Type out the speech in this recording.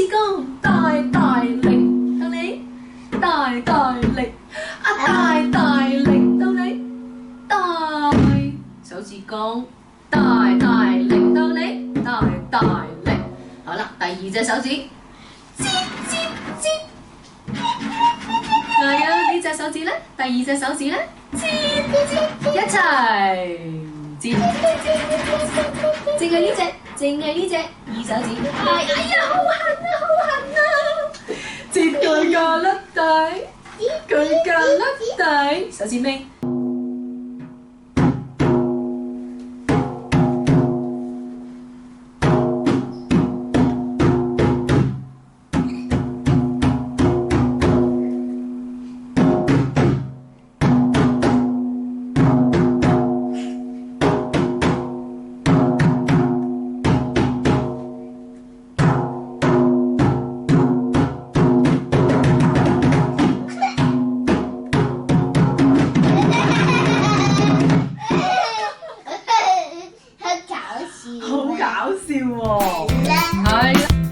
指公，大大力，到你，大大力，大大力，到你，大手指公，大大力，到你，大大力。好啦，第二隻手指，吱吱吱。係啊，呢隻手指咧，第二隻手指咧，吱吱一齊吱，淨係呢隻，淨係呢隻二手指，哎呀，好痕啊，好痕啊！截佢個甩底，佢個甩底，手指尾。好搞笑喎！係。